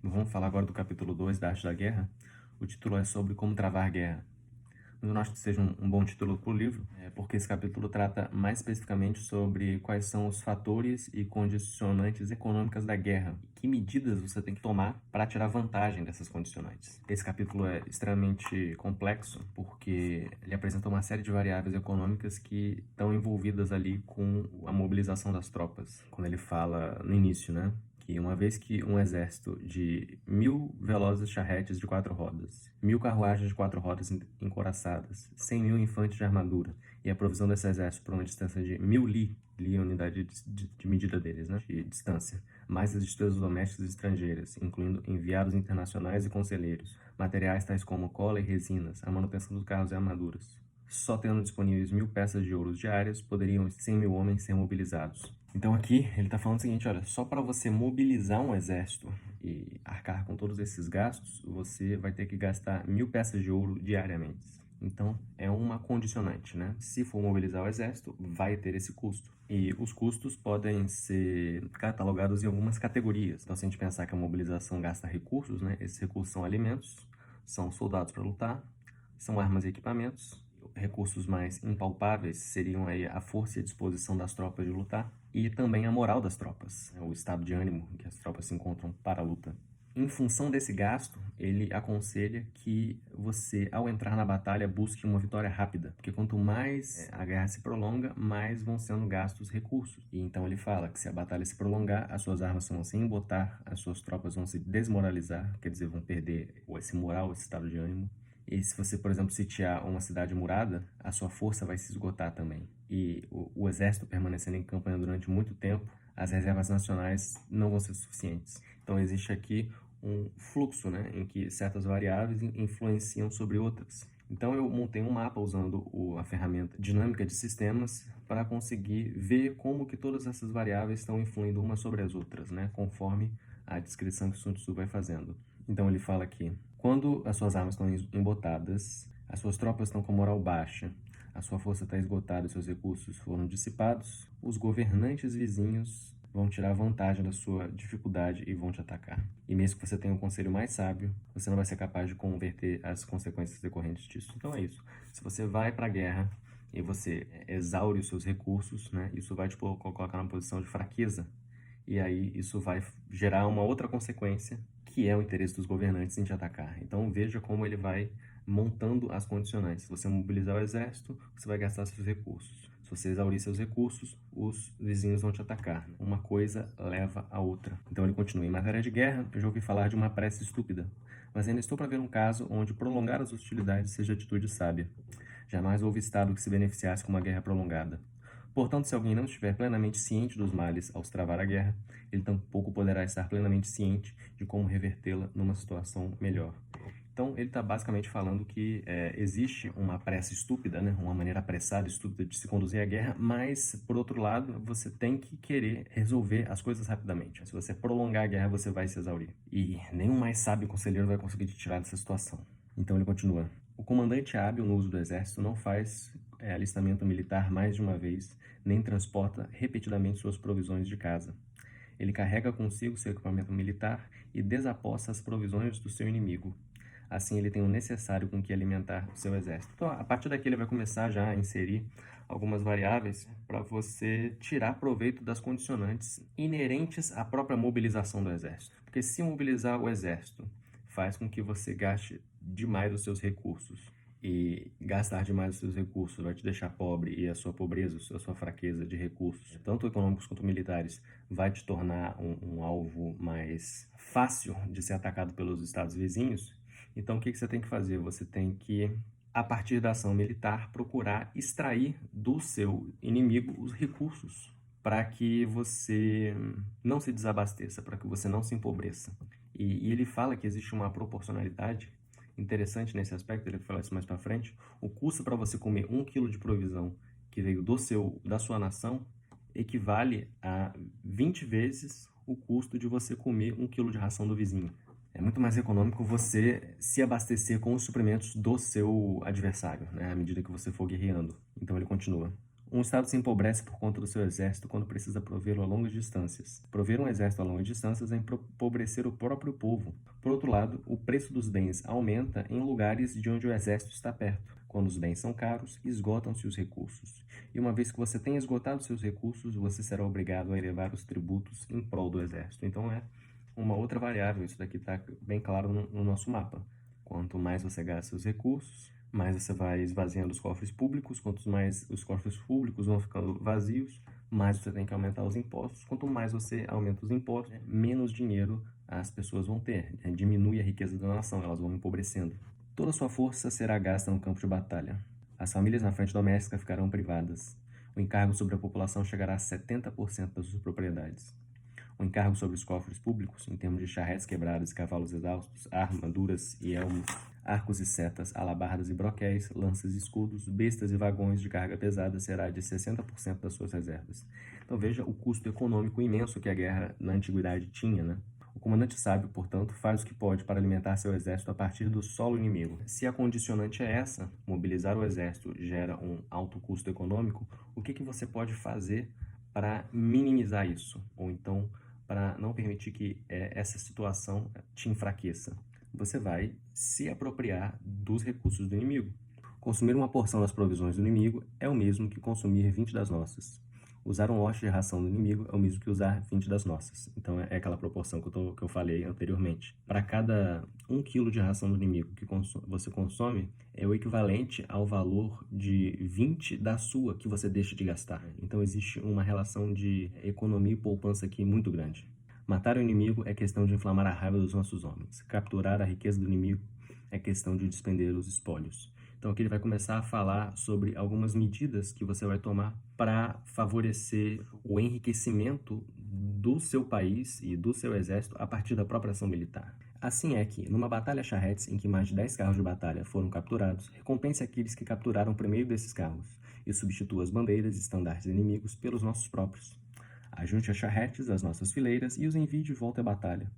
Vamos falar agora do capítulo 2 da Arte da Guerra. O título é sobre como travar guerra. Mas eu não acho que seja um bom título para o livro, porque esse capítulo trata mais especificamente sobre quais são os fatores e condicionantes econômicas da guerra. Que medidas você tem que tomar para tirar vantagem dessas condicionantes. Esse capítulo é extremamente complexo, porque ele apresenta uma série de variáveis econômicas que estão envolvidas ali com a mobilização das tropas. Quando ele fala no início, né? Que uma vez que um exército de 1.000 velozes charretes de 4 rodas, 1.000 carruagens de 4 rodas encouraçadas, 100.000 infantes de armadura, e a provisão desse exército por uma distância de 1.000 li é a unidade de medida deles, né, de distância, mais as despesas domésticas e estrangeiras, incluindo enviados internacionais e conselheiros, materiais tais como cola e resinas, a manutenção dos carros e armaduras. Só tendo disponíveis 1.000 peças de ouro diárias, poderiam 100.000 homens ser mobilizados. Então aqui ele está falando o seguinte, olha, só para você mobilizar um exército e arcar com todos esses gastos, você vai ter que gastar 1.000 peças de ouro diariamente. Então é uma condicionante, né? Se for mobilizar o exército, vai ter esse custo. E os custos podem ser catalogados em algumas categorias. Então se a gente pensar que a mobilização gasta recursos, né? Esses recursos são alimentos, são soldados para lutar, são armas e equipamentos. Recursos mais impalpáveis seriam aí a força e a disposição das tropas de lutar e também a moral das tropas, o estado de ânimo em que as tropas se encontram para a luta. Em função desse gasto, ele aconselha que você, ao entrar na batalha, busque uma vitória rápida, porque quanto mais a guerra se prolonga, mais vão sendo gastos recursos. E então ele fala que se a batalha se prolongar, as suas armas vão se embotar, as suas tropas vão se desmoralizar, quer dizer, vão perder esse moral, esse estado de ânimo. E se você, por exemplo, sitiar uma cidade murada, a sua força vai se esgotar também. E o exército permanecendo em campanha durante muito tempo, as reservas nacionais não vão ser suficientes. Então existe aqui um fluxo, né, em que certas variáveis influenciam sobre outras. Então eu montei um mapa usando a ferramenta dinâmica de sistemas para conseguir ver como que todas essas variáveis estão influindo umas sobre as outras, né, conforme a descrição que o Sun Tzu vai fazendo. Então ele fala aqui, quando as suas armas estão embotadas, as suas tropas estão com moral baixa, a sua força está esgotada e seus recursos foram dissipados, os governantes vizinhos vão tirar vantagem da sua dificuldade e vão te atacar. E mesmo que você tenha um conselho mais sábio, você não vai ser capaz de converter as consequências decorrentes disso. Então é isso. Se você vai para a guerra e você exaure os seus recursos, né, isso vai te colocar numa posição de fraqueza. E aí isso vai gerar uma outra consequência, que é o interesse dos governantes em te atacar. Então veja como ele vai montando as condicionantes. Se você mobilizar o exército, você vai gastar seus recursos. Se você exaurir seus recursos, os vizinhos vão te atacar. Uma coisa leva a outra. Então ele continua. Em matéria de guerra, eu já ouvi falar de uma prece estúpida, mas ainda estou para ver um caso onde prolongar as hostilidades seja atitude sábia. Jamais houve Estado que se beneficiasse com uma guerra prolongada. Portanto, se alguém não estiver plenamente ciente dos males ao se travar a guerra, ele tampouco poderá estar plenamente ciente de como revertê-la numa situação melhor. Então, ele está basicamente falando que existe uma pressa estúpida, né? Uma maneira apressada, estúpida de se conduzir a guerra, mas, por outro lado, você tem que querer resolver as coisas rapidamente. Se você prolongar a guerra, você vai se exaurir. E nenhum mais sábio conselheiro vai conseguir te tirar dessa situação. Então, ele continua. O comandante hábil no uso do exército não faz alistamento militar mais de uma vez, nem transporta repetidamente suas provisões de casa. Ele carrega consigo seu equipamento militar e desapossa as provisões do seu inimigo. Assim, ele tem o necessário com que alimentar o seu exército. Então, a partir daqui, ele vai começar já a inserir algumas variáveis para você tirar proveito das condicionantes inerentes à própria mobilização do exército. Porque se mobilizar o exército faz com que você gaste demais os seus recursos, e gastar demais os seus recursos vai te deixar pobre, e a sua pobreza, a sua fraqueza de recursos, tanto econômicos quanto militares, vai te tornar um alvo mais fácil de ser atacado pelos estados vizinhos. Então o que você tem que fazer? Você tem que, a partir da ação militar, procurar extrair do seu inimigo os recursos para que você não se desabasteça, para que você não se empobreça. E ele fala que existe uma proporcionalidade interessante nesse aspecto, ele vai falar isso mais para frente. O custo para você comer 1 quilo de provisão que veio da sua nação equivale a 20 vezes o custo de você comer 1 quilo de ração do vizinho. É muito mais econômico você se abastecer com os suprimentos do seu adversário, né, à medida que você for guerreando. Então ele continua. Um Estado se empobrece por conta do seu exército quando precisa provê-lo a longas distâncias. Prover um exército a longas distâncias é empobrecer o próprio povo. Por outro lado, o preço dos bens aumenta em lugares de onde o exército está perto. Quando os bens são caros, esgotam-se os recursos. E uma vez que você tenha esgotado seus recursos, você será obrigado a elevar os tributos em prol do exército. Então é uma outra variável, isso daqui está bem claro no nosso mapa. Quanto mais você gasta seus recursos, mais você vai esvaziando os cofres públicos. Quanto mais os cofres públicos vão ficando vazios, mais você tem que aumentar os impostos. Quanto mais você aumenta os impostos, menos dinheiro as pessoas vão ter. Diminui a riqueza da nação, elas vão empobrecendo. Toda sua força será gasta no campo de batalha. As famílias na frente doméstica ficarão privadas. O encargo sobre a população chegará a 70% das suas propriedades. O encargo sobre os cofres públicos, em termos de charretes quebradas, cavalos exaustos, armaduras e elmos, arcos e setas, alabardas e broquéis, lanças e escudos, bestas e vagões de carga pesada, será de 60% das suas reservas. Então veja o custo econômico imenso que a guerra na antiguidade tinha, né? O comandante sábio, portanto, faz o que pode para alimentar seu exército a partir do solo inimigo. Se a condicionante é essa, mobilizar o exército gera um alto custo econômico, o que você pode fazer para minimizar isso? Ou então, para não permitir que essa situação te enfraqueça? Você vai se apropriar dos recursos do inimigo. Consumir uma porção das provisões do inimigo é o mesmo que consumir 20 das nossas. Usar um lote de ração do inimigo é o mesmo que usar 20 das nossas. Então é aquela proporção que eu falei anteriormente. Para cada 1 quilo de ração do inimigo que você consome, é o equivalente ao valor de 20 da sua que você deixa de gastar. Então existe uma relação de economia e poupança aqui muito grande. Matar o inimigo é questão de inflamar a raiva dos nossos homens. Capturar a riqueza do inimigo é questão de despender os espólios. Então aqui ele vai começar a falar sobre algumas medidas que você vai tomar para favorecer o enriquecimento do seu país e do seu exército a partir da própria ação militar. Assim é que, numa batalha charretes em que mais de 10 carros de batalha foram capturados, recompense aqueles que capturaram o primeiro desses carros e substitua as bandeiras e estandartes inimigos pelos nossos próprios. Ajunte as charretes às nossas fileiras e os envie de volta à batalha.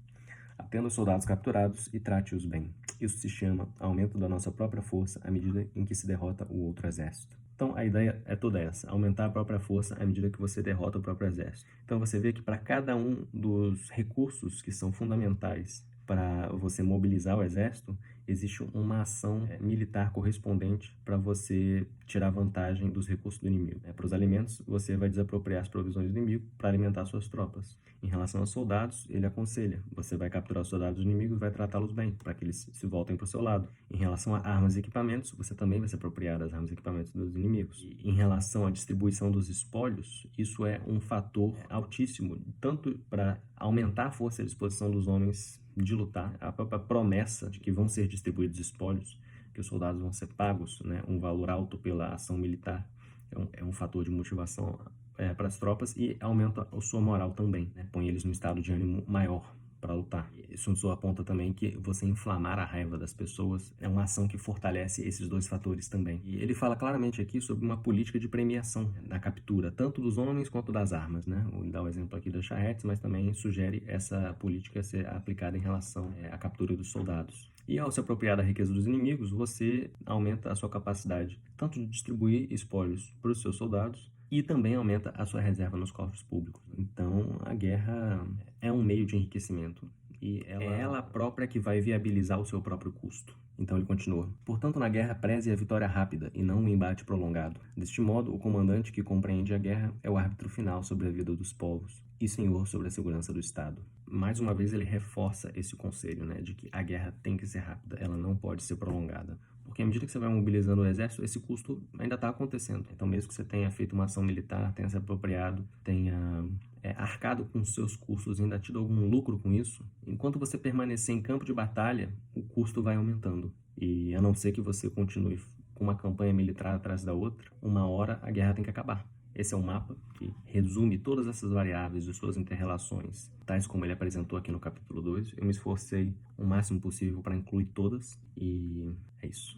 Atenda os soldados capturados e trate-os bem. Isso se chama aumento da nossa própria força à medida em que se derrota o outro exército. Então a ideia é toda essa, aumentar a própria força à medida que você derrota o próprio exército. Então você vê que para cada um dos recursos que são fundamentais para você mobilizar o exército, existe uma ação militar correspondente para você tirar vantagem dos recursos do inimigo. Para os alimentos, você vai desapropriar as provisões do inimigo para alimentar suas tropas. Em relação aos soldados, ele aconselha, você vai capturar os soldados inimigos e vai tratá-los bem, para que eles se voltem para o seu lado. Em relação a armas e equipamentos, você também vai se apropriar das armas e equipamentos dos inimigos. E em relação à distribuição dos espólios, isso é um fator altíssimo, tanto para aumentar a força e a disposição dos homens de lutar, a própria promessa de que vão ser distribuídos espólios, que os soldados vão ser pagos, né, um valor alto pela ação militar, é um fator de motivação para as tropas e aumenta a sua moral também, né, põe eles num estado de ânimo maior para lutar. Isso nos aponta também que você inflamar a raiva das pessoas é uma ação que fortalece esses dois fatores também. E ele fala claramente aqui sobre uma política de premiação da captura, tanto dos homens quanto das armas, né? Vou dar o exemplo aqui das charretes, mas também sugere essa política ser aplicada em relação à captura dos soldados. E ao se apropriar da riqueza dos inimigos, você aumenta a sua capacidade tanto de distribuir espólios para os seus soldados, e também aumenta a sua reserva nos cofres públicos. Então, a guerra é um meio de enriquecimento e é ela própria que vai viabilizar o seu próprio custo. Então ele continua. Portanto, na guerra preze a vitória rápida e não um embate prolongado. Deste modo, o comandante que compreende a guerra é o árbitro final sobre a vida dos povos e senhor sobre a segurança do Estado. Mais uma vez ele reforça esse conselho, né, de que a guerra tem que ser rápida, ela não pode ser prolongada. Porque à medida que você vai mobilizando o exército, esse custo ainda está acontecendo. Então, mesmo que você tenha feito uma ação militar, tenha se apropriado, tenha arcado com seus custos, ainda tido algum lucro com isso, enquanto você permanecer em campo de batalha, o custo vai aumentando. E a não ser que você continue com uma campanha militar atrás da outra, uma hora a guerra tem que acabar. Esse é um mapa que resume todas essas variáveis e suas interrelações, tais como ele apresentou aqui no capítulo 2. Eu me esforcei o máximo possível para incluir todas e é isso.